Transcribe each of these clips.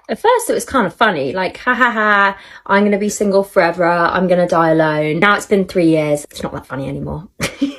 At first it was kind of funny, like, ha ha ha, I'm going to be single forever, I'm going to die alone. Now it's been 3 years, it's not that funny anymore.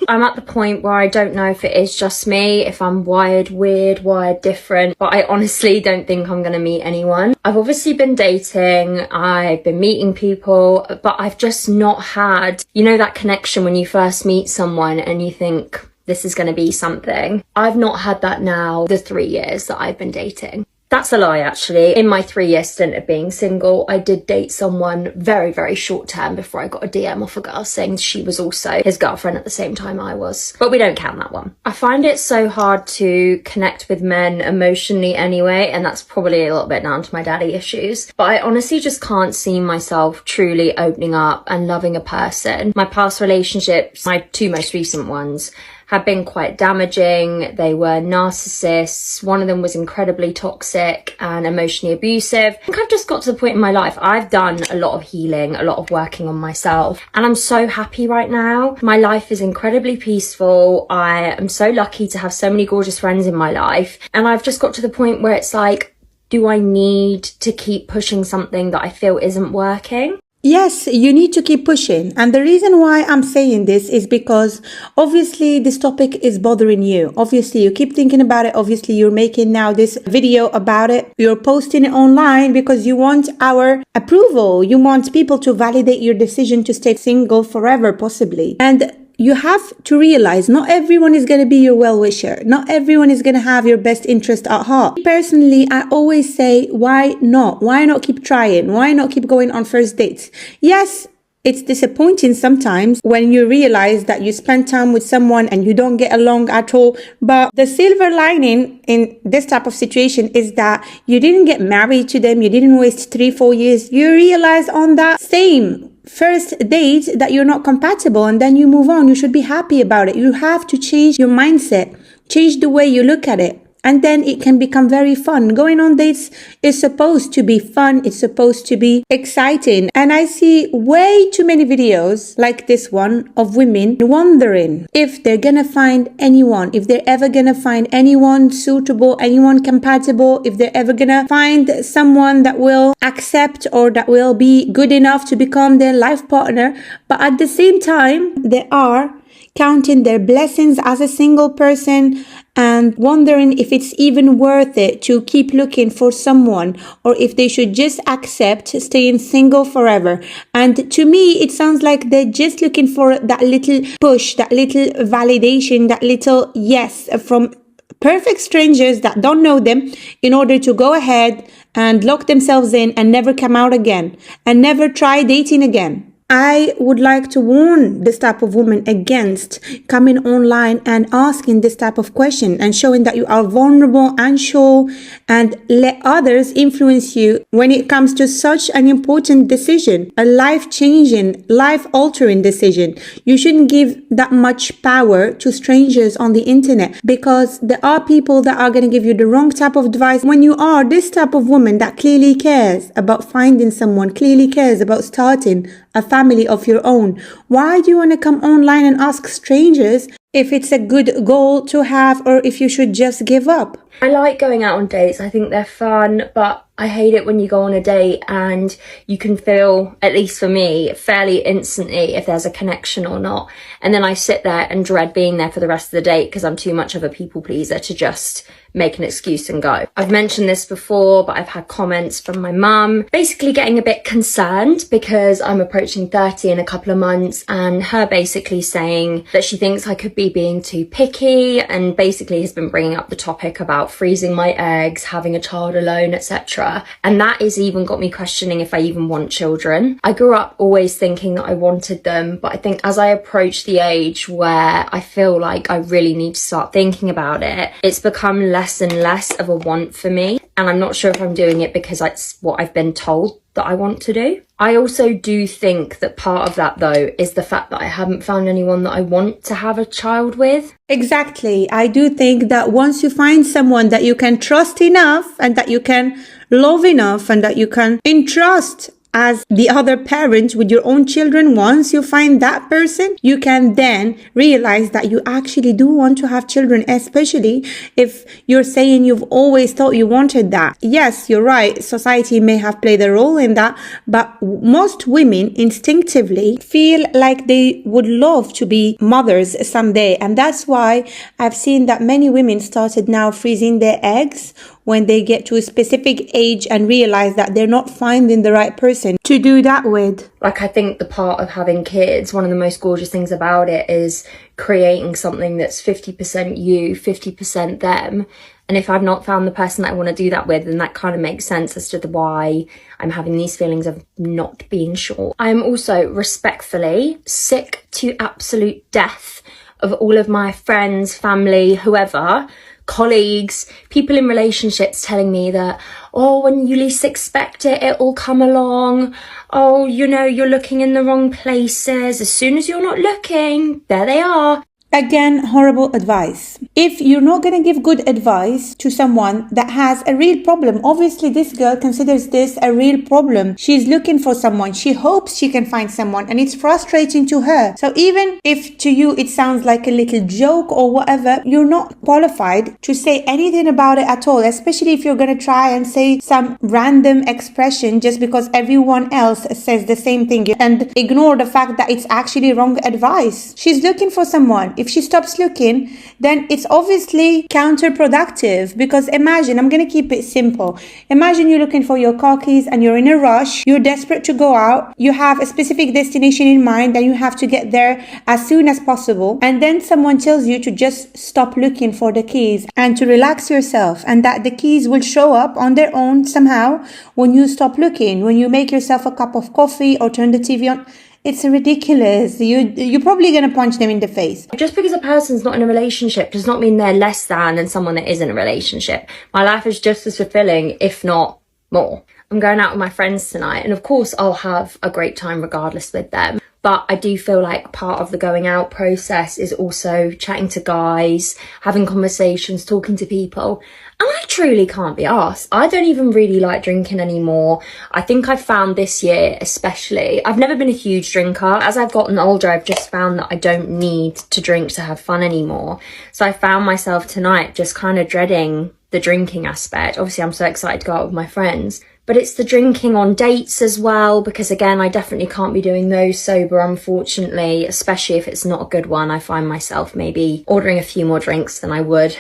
I'm at the point where I don't know if it is just me, if I'm wired weird, wired different, but I honestly don't think I'm going to meet anyone. I've obviously been dating, I've been meeting people, but I've just not had, you know, that connection when you first meet someone and you think, this is going to be something. I've not had that now, the 3 years that I've been dating. That's a lie, actually. In my 3-year stint of being single, I did date someone very, very short term before I got a DM off a girl saying she was also his girlfriend at the same time I was. But we don't count that one. I find it so hard to connect with men emotionally anyway, and that's probably a little bit down to my daddy issues. But I honestly just can't see myself truly opening up and loving a person. My past relationships, my 2 most recent ones, have been quite damaging. They were narcissists. One of them was incredibly toxic and emotionally abusive. I think I've just got to the point in my life, I've done a lot of healing, a lot of working on myself, and I'm so happy right now. My life is incredibly peaceful. I am so lucky to have so many gorgeous friends in my life, and I've just got to the point where it's like, do I need to keep pushing something that I feel isn't working? Yes, you need to keep pushing. And the reason why I'm saying this is because obviously this topic is bothering you. Obviously you keep thinking about it. Obviously you're making now this video about it. You're posting it online because you want our approval. You want people to validate your decision to stay single forever, possibly. And you have to realize not everyone is going to be your well-wisher. Not everyone is going to have your best interest at heart. Personally, I always say, why not? Why not keep trying? Why not keep going on first dates? Yes, it's disappointing sometimes when you realize that you spend time with someone and you don't get along at all. But the silver lining in this type of situation is that you didn't get married to them. You didn't waste 3-4 years. You realize on that same first date that you're not compatible, and then you move on. You should be happy about it. You have to change your mindset, change the way you look at it. And then it can become very fun. Going on dates is supposed to be fun. It's supposed to be exciting. And I see way too many videos like this one of women wondering if they're gonna find anyone, if they're ever gonna find anyone suitable, anyone compatible, if they're ever gonna find someone that will accept or that will be good enough to become their life partner. But at the same time, they are counting their blessings as a single person and wondering if it's even worth it to keep looking for someone, or if they should just accept staying single forever. And to me, it sounds like they're just looking for that little push, that little validation, that little yes from perfect strangers that don't know them, in order to go ahead and lock themselves in and never come out again and never try dating again. I would like to warn this type of woman against coming online and asking this type of question and showing that you are vulnerable, unsure, and let others influence you when it comes to such an important decision, a life-changing, life-altering decision. You shouldn't give that much power to strangers on the internet, because there are people that are going to give you the wrong type of advice. When you are this type of woman that clearly cares about finding someone, clearly cares about starting a family of your own, why do you want to come online and ask strangers if it's a good goal to have, or if you should just give up? I like going out on dates. I think they're fun, but I hate it when you go on a date and you can feel, at least for me, fairly instantly if there's a connection or not. And then I sit there and dread being there for the rest of the date because I'm too much of a people pleaser to just make an excuse and go. I've mentioned this before, but I've had comments from my mum basically getting a bit concerned because I'm approaching 30 in a couple of months, and her basically saying that she thinks I could be being too picky, and basically has been bringing up the topic about freezing my eggs, having a child alone, etc. And that has even got me questioning if I even want children. I grew up always thinking that I wanted them, but I think as I approach the age where I feel like I really need to start thinking about it, it's become less and less of a want for me. And I'm not sure if I'm doing it because it's what I've been told that I want to do. I also do think that part of that, though, is the fact that I haven't found anyone that I want to have a child with. Exactly. I do think that once you find someone that you can trust enough and that you can love enough and that you can entrust as the other parent with your own children, once you find that person, you can then realize that you actually do want to have children, especially if you're saying you've always thought you wanted that. Yes, you're right. Society may have played a role in that, but most women instinctively feel like they would love to be mothers someday. And that's why I've seen that many women started now freezing their eggs when they get to a specific age and realize that they're not finding the right person to do that with. Like, I think the part of having kids, one of the most gorgeous things about it is creating something that's 50% you, 50% them. And if I've not found the person that I want to do that with, then that kind of makes sense as to why I'm having these feelings of not being sure. I'm also respectfully sick to absolute death of all of my friends, family, whoever, colleagues, people in relationships telling me that, oh, when you least expect it, it'll come along. Oh, you know, you're looking in the wrong places. As soon as you're not looking, there they are. Again, horrible advice. If you're not going to give good advice to someone that has a real problem, obviously this girl considers this a real problem. She's looking for someone. She hopes she can find someone, and it's frustrating to her. So even if to you it sounds like a little joke or whatever, you're not qualified to say anything about it at all, especially if you're going to try and say some random expression just because everyone else says the same thing and ignore the fact that it's actually wrong advice. She's looking for someone. If she stops looking, then it's obviously counterproductive, because imagine, I'm going to keep it simple. Imagine you're looking for your car keys and you're in a rush. You're desperate to go out. You have a specific destination in mind and you have to get there as soon as possible. And then someone tells you to just stop looking for the keys and to relax yourself, and that the keys will show up on their own somehow when you stop looking, when you make yourself a cup of coffee or turn the TV on. It's ridiculous. You're probably going to punch them in the face. Just because a person's not in a relationship does not mean they're less than someone that is in a relationship. My life is just as fulfilling, if not more. I'm going out with my friends tonight, and of course I'll have a great time regardless with them. But I do feel like part of the going out process is also chatting to guys, having conversations, talking to people. And I truly can't be arsed. I don't even really like drinking anymore. I think I've found this year especially, I've never been a huge drinker. As I've gotten older, I've just found that I don't need to drink to have fun anymore. So I found myself tonight just kind of dreading the drinking aspect. Obviously, I'm so excited to go out with my friends. But it's the drinking on dates as well, because again, I definitely can't be doing those sober, unfortunately, especially if it's not a good one. I find myself maybe ordering a few more drinks than I would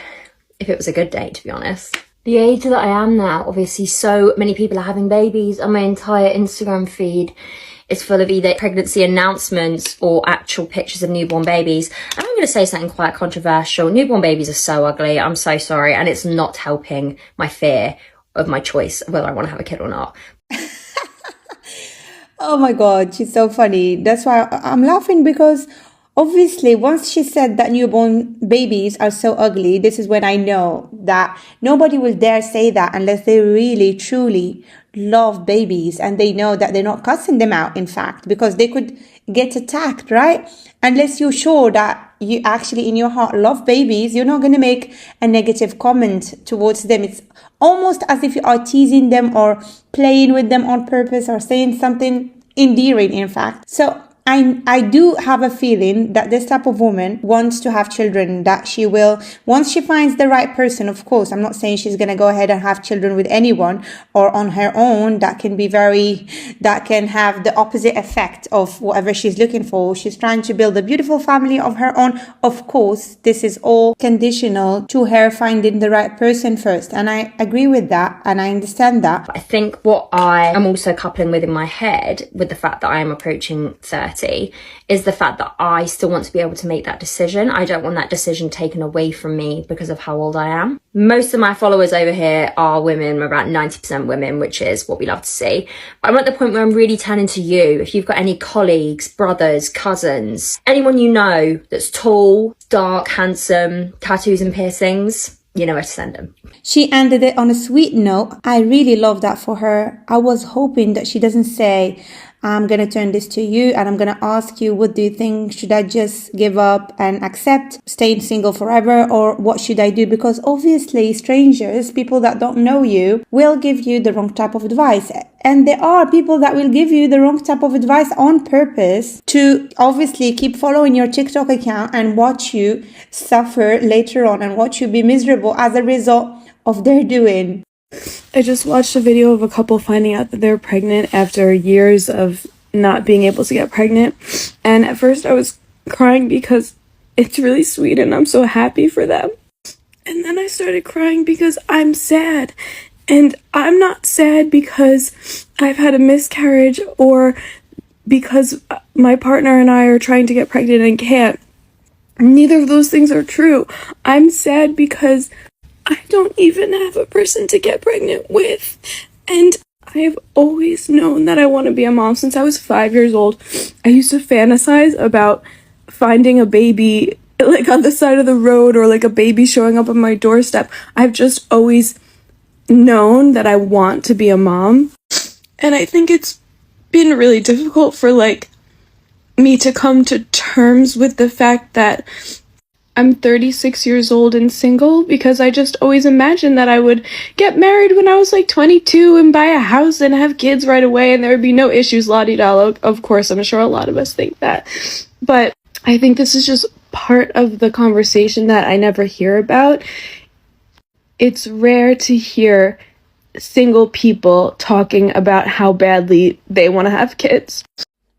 if it was a good date, to be honest. The age that I am now, obviously so many people are having babies, and my entire Instagram feed is full of either pregnancy announcements or actual pictures of newborn babies. And I'm going to say something quite controversial. Newborn babies are so ugly. I'm so sorry. And it's not helping my fear of my choice of whether I want to have a kid or not. Oh my God, she's so funny. That's why I'm laughing, because obviously once she said that newborn babies are so ugly, this is when I know that nobody will dare say that unless they really, truly love babies and they know that they're not cussing them out, in fact, because they could get attacked, right? Unless you're sure that you actually in your heart love babies, you're not going to make a negative comment towards them. It's almost as if you are teasing them or playing with them on purpose or saying something endearing, in fact. So I do have a feeling that this type of woman wants to have children, that she will, once she finds the right person, of course. I'm not saying she's going to go ahead and have children with anyone or on her own. That can have the opposite effect of whatever she's looking for. She's trying to build a beautiful family of her own. Of course, this is all conditional to her finding the right person first. And I agree with that, and I understand that. I think what I am also coupling with in my head with the fact that I am approaching 30 is the fact that I still want to be able to make that decision. I don't want that decision taken away from me because of how old I am. Most of my followers over here are women, about 90% women, which is what we love to see. I'm at the point where I'm really turning to you. If you've got any colleagues, brothers, cousins, anyone you know that's tall, dark, handsome, tattoos and piercings, you know where to send them. She ended it on a sweet note. I really love that for her. I was hoping that she doesn't say, I'm going to turn this to you and I'm going to ask you, what do you think? Should I just give up and accept staying single forever, or what should I do? Because obviously strangers, people that don't know you, will give you the wrong type of advice. And there are people that will give you the wrong type of advice on purpose to obviously keep following your TikTok account and watch you suffer later on and watch you be miserable as a result of their doing. I just watched a video of a couple finding out that they're pregnant after years of not being able to get pregnant. And at first I was crying because it's really sweet and I'm so happy for them. And then I started crying because I'm sad. And I'm not sad because I've had a miscarriage or because my partner and I are trying to get pregnant and can't. Neither of those things are true. I'm sad because I don't even have a person to get pregnant with. And I've always known that I want to be a mom since I was 5 years old. I used to fantasize about finding a baby like on the side of the road, or like a baby showing up on my doorstep. I've just always known that I want to be a mom. And I think it's been really difficult for like me to come to terms with the fact that I'm 36 years old and single, because I just always imagined that I would get married when I was like 22 and buy a house and have kids right away and there would be no issues, la-di-da. Of course, I'm sure a lot of us think that. But I think this is just part of the conversation that I never hear about. It's rare to hear single people talking about how badly they want to have kids.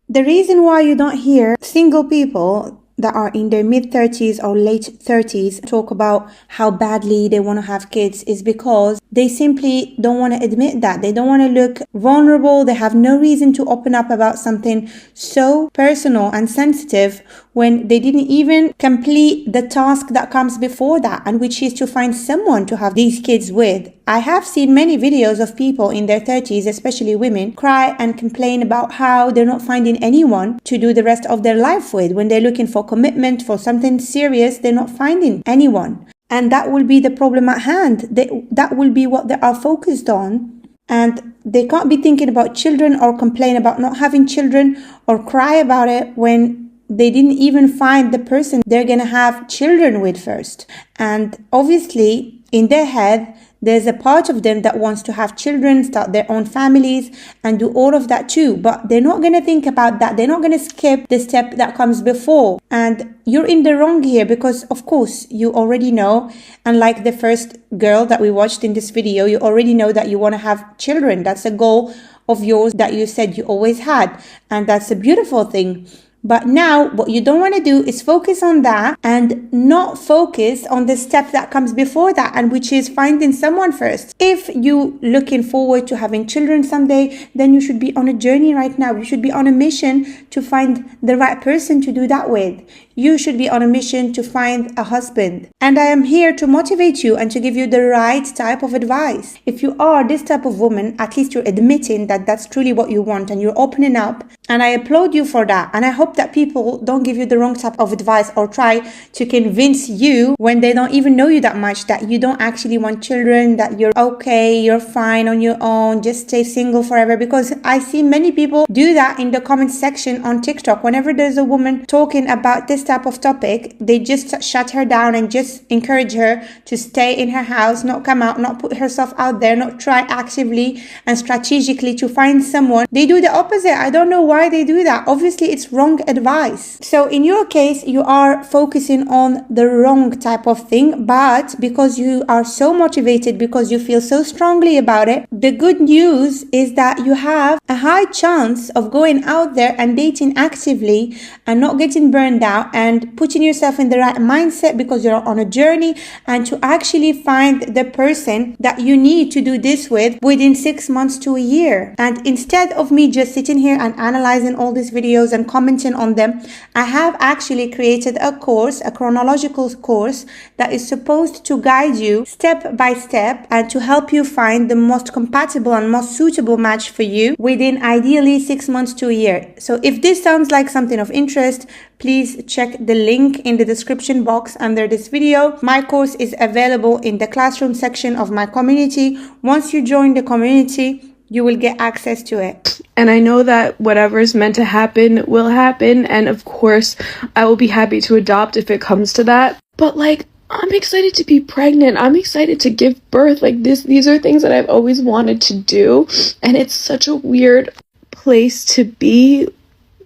The reason why you don't hear single people that are in their mid-30s or late 30s talk about how badly they want to have kids is because they simply don't want to admit that. They don't want to look vulnerable. They have no reason to open up about something so personal and sensitive when they didn't even complete the task that comes before that, and which is to find someone to have these kids with. I have seen many videos of people in their 30s, especially women, cry and complain about how they're not finding anyone to do the rest of their life with. When they're looking for commitment, for something serious, they're not finding anyone. And that will be the problem at hand. That will be what they are focused on. And they can't be thinking about children or complain about not having children or cry about it when they didn't even find the person they're going to have children with first. And obviously, in their head, there's a part of them that wants to have children, start their own families, and do all of that too. But they're not going to think about that. They're not going to skip the step that comes before. And you're in the wrong here because, of course, you already know. And like the first girl that we watched in this video, you already know that you want to have children. That's a goal of yours that you said you always had. And that's a beautiful thing. But now what you don't want to do is focus on that and not focus on the step that comes before that, and which is finding someone first. If you looking forward to having children someday, then you should be on a journey right now. You should be on a mission to find the right person to do that with. You should be on a mission to find a husband. And I am here to motivate you and to give you the right type of advice. If you are this type of woman, at least you're admitting that that's truly what you want and you're opening up. And I applaud you for that. And I hope that people don't give you the wrong type of advice or try to convince you when they don't even know you that much that you don't actually want children, that you're okay, you're fine on your own, just stay single forever. Because I see many people do that in the comment section on TikTok. Whenever there's a woman talking about this type of topic, they just shut her down and just encourage her to stay in her house, not come out, not put herself out there, not try actively and strategically to find someone. They do the opposite. I don't know why they do that. Obviously, it's wrong advice. So in your case, you are focusing on the wrong type of thing, but because you are so motivated, because you feel so strongly about it, the good news is that you have a high chance of going out there and dating actively and not getting burned out and putting yourself in the right mindset because you're on a journey, and to actually find the person that you need to do this with within 6 months to a year. And instead of me just sitting here and analyzing all these videos and commenting on them, I have actually created a course, a chronological course that is supposed to guide you step by step and to help you find the most compatible and most suitable match for you within ideally 6 months to a year. So if this sounds like something of interest, please check the link in the description box under this video. My course is available in the classroom section of my community. Once you join the community, you will get access to it. And I know that whatever is meant to happen will happen. And of course, I will be happy to adopt if it comes to that. But like, I'm excited to be pregnant. I'm excited to give birth. Like these are things that I've always wanted to do. And it's such a weird place to be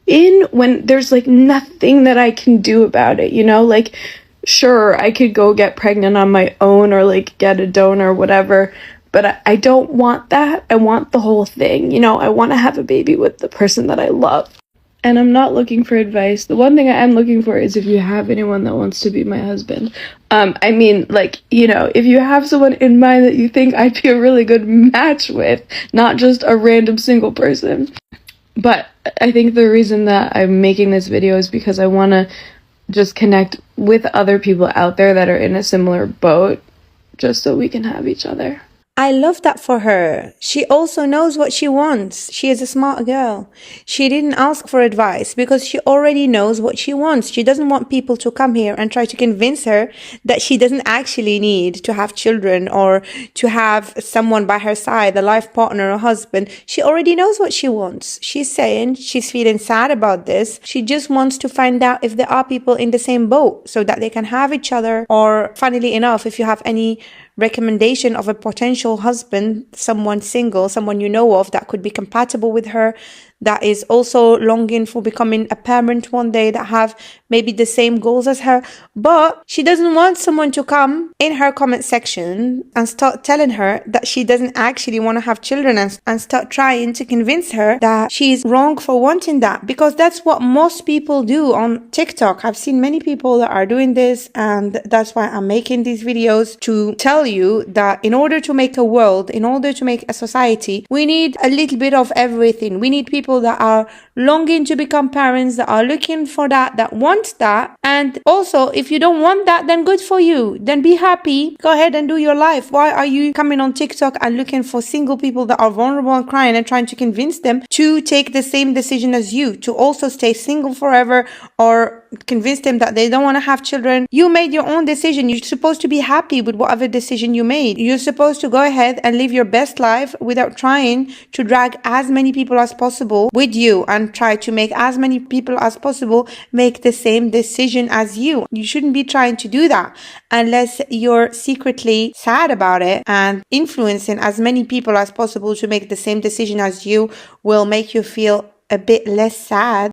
in when there's like nothing that I can do about it, you know? Like, sure, I could go get pregnant on my own or like get a donor or whatever. But I don't want that. I want the whole thing. You know, I want to have a baby with the person that I love. And I'm not looking for advice. The one thing I am looking for is if you have anyone that wants to be my husband. I mean, like, you know, if you have someone in mind that you think I'd be a really good match with, not just a random single person. But I think the reason that I'm making this video is because I want to just connect with other people out there that are in a similar boat, just so we can have each other. I love that for her. She also knows what she wants. She is a smart girl. She didn't ask for advice because she already knows what she wants. She doesn't want people to come here and try to convince her that she doesn't actually need to have children or to have someone by her side, a life partner or husband. She already knows what she wants. She's saying she's feeling sad about this. She just wants to find out if there are people in the same boat so that they can have each other. Or funnily enough, if you have any recommendation of a potential husband, someone single, someone you know of that could be compatible with her, that is also longing for becoming a parent one day, that have maybe the same goals as her, but she doesn't want someone to come in her comment section and start telling her that she doesn't actually want to have children and start trying to convince her that she's wrong for wanting that, because that's what most people do on TikTok. I've seen many people that are doing this, and that's why I'm making these videos, to tell you that in order to make a world, in order to make a society, we need a little bit of everything. We need people that are longing to become parents, that are looking for that want that. And also, if you don't want that, then good for you. Then be happy. Go ahead and do your life. Why are you coming on TikTok and looking for single people that are vulnerable and crying and trying to convince them to take the same decision as you, to also stay single forever, or convince them that they don't want to have children? You made your own decision. You're supposed to be happy with whatever decision you made. You're supposed to go ahead and live your best life without trying to drag as many people as possible with you and try to make as many people as possible make the same decision as you. You shouldn't be trying to do that unless you're secretly sad about it, and influencing as many people as possible to make the same decision as you will make you feel a bit less sad.